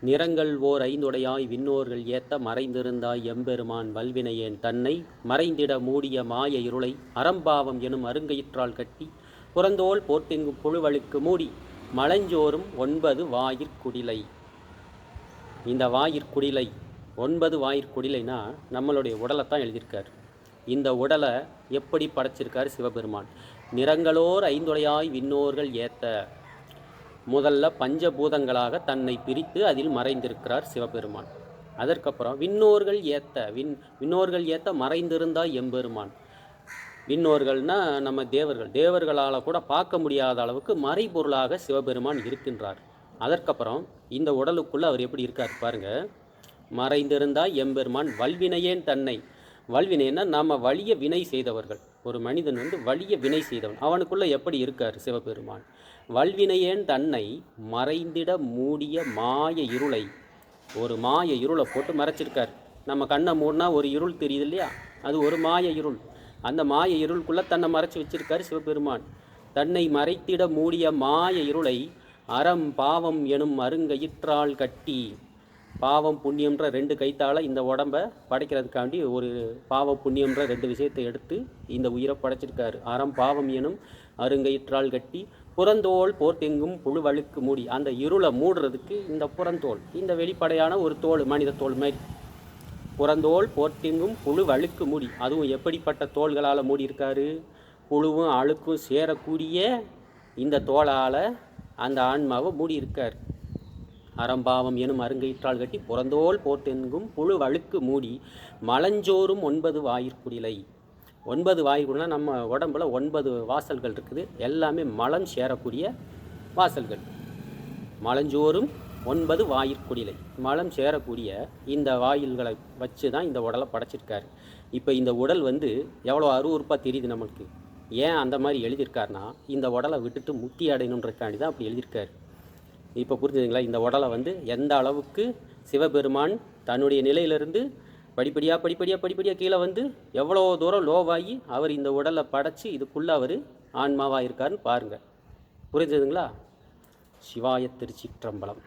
நிறங்கள் ஓர் ஐந்துடையாய் விண்ணோர்கள் ஏத்த மறைந்திருந்தாய் எம்பெருமான் வல்வினையேன் தன்னை மறைந்திட மூடிய மாய இருளை அறம்பாவம் எனும் அருங்கயிற்றால் கட்டி புறந்தோல் போர்த்தெங்கும் புழுவழுக்கு மூடி மலஞ்சோறும் 9 வாயிற்குடிலை. இந்த வாயிற்குடிலை 9 வாயிற்குடிலைனா நம்மளுடைய உடலைத்தான் எழுதியிருக்கார். இந்த உடலை எப்படி படைச்சிருக்கார் சிவபெருமான்? நிறங்களோர் ஐந்துடையாய் விண்ணோர்கள் ஏத்த, முதல்ல பஞ்சபூதங்களாக தன்னை பிரித்து அதில் மறைந்திருக்கிறார் சிவபெருமான். அதற்கப்புறம் விண்ணோர்கள் ஏத்த, விண்ணோர்கள் ஏத்த மறைந்திருந்தாய் எம்பெருமான். விண்ணோர்கள்னா நம்ம தேவர்கள், தேவர்களால் கூட பார்க்க முடியாத அளவுக்கு மறைபொருளாக சிவபெருமான் இருக்கின்றார். அதற்கப்புறம் இந்த உடலுக்குள்ளே அவர் எப்படி இருக்கார் பாருங்க. மறைந்திருந்தாய் எம்பெருமான் வல்வினையேன் தன்னை. வல்வினைன்னா நாம் வலிய வினை செய்தவர்கள். ஒரு மனிதன் வலிய வினை செய்தவன், அவனுக்குள்ளே எப்படி இருக்கார் சிவபெருமான்? வல்வினையேன் தன்னை மறைந்திட மூடிய மாய இருளை, ஒரு மாய இருளை போட்டு மறைச்சிருக்கார். நம்ம கண்ணை மூடினா ஒரு இருள் தெரியுது இல்லையா, அது ஒரு மாய இருள். அந்த மாய இருளுக்குள்ளே தன்னை மறைச்சி வச்சிருக்கார் சிவபெருமான். தன்னை மறைத்திட மூடிய மாய இருளை அறம் பாவம் எனும் அருங்கயிற்றால் கட்டி, பாவம் புண்ணியம்ன்ற 2 கைத்தால் இந்த உடம்பை படைக்கிறதுக்காண்டி ஒரு பாவம் புண்ணியம்ன்ற 2 விஷயத்தை எடுத்து இந்த உயிரை படைச்சிருக்காரு. அறம் பாவம் எனும் அருங்கயிற்றால் கட்டி புறந்தோல் போர்த்தெங்கும் புழுவழுக்கு மூடி, அந்த இருளை மூடுறதுக்கு இந்த புறந்தோல், இந்த வெளிப்படையான ஒரு தோல், மனித தோல் மாதிரி. புறந்தோல் போர்த்தெங்கும் புழுவழுக்கு மூடி, அதுவும் எப்படிப்பட்ட தோள்களால் மூடியிருக்காரு? புழுவும் அழுக்கும் சேரக்கூடிய இந்த தோளால் அந்த ஆன்மாவை மூடியிருக்கார். அறம்பாவம் எனும் அருங்கயிற்றால் கட்டி புறந்தோல் போர்த்தெங்கும் புழுவழுக்கு மூடி மலஞ்சோறும் 9 வாயிற்குடிலை. 9 வாயிற்குடினா நம்ம உடம்புல 9 வாசல்கள் இருக்குது, எல்லாமே மலம் சேரக்கூடிய வாசல்கள். மலஞ்சோறும் 9 வாயிற்குடிலை, மலம் சேரக்கூடிய இந்த வாயில்களை வச்சு தான் இந்த உடலை படைச்சிருக்காரு. இப்போ இந்த உடல் எவ்வளோ அருவருப்பாக தெரியுது நமக்கு. ஏன் அந்த மாதிரி எழுதியிருக்காருனா, இந்த உடலை விட்டுட்டு முக்தி அடையணுன்றதுக்காண்டி தான் அப்படி எழுதியிருக்காரு. இப்போ புரிஞ்சுதுங்களா? இந்த உடலை எந்த அளவுக்கு சிவபெருமான் தன்னுடைய நிலையிலிருந்து படிப்படியாக கீழே எவ்வளோ தூரம் லோவாகி அவர் இந்த உடலை படைச்சி இதுக்குள்ளே அவர் ஆன்மாவாக இருக்காருன்னு பாருங்கள். புரிஞ்சுதுங்களா? சிவாய திருச்சிற்றம்பலம்.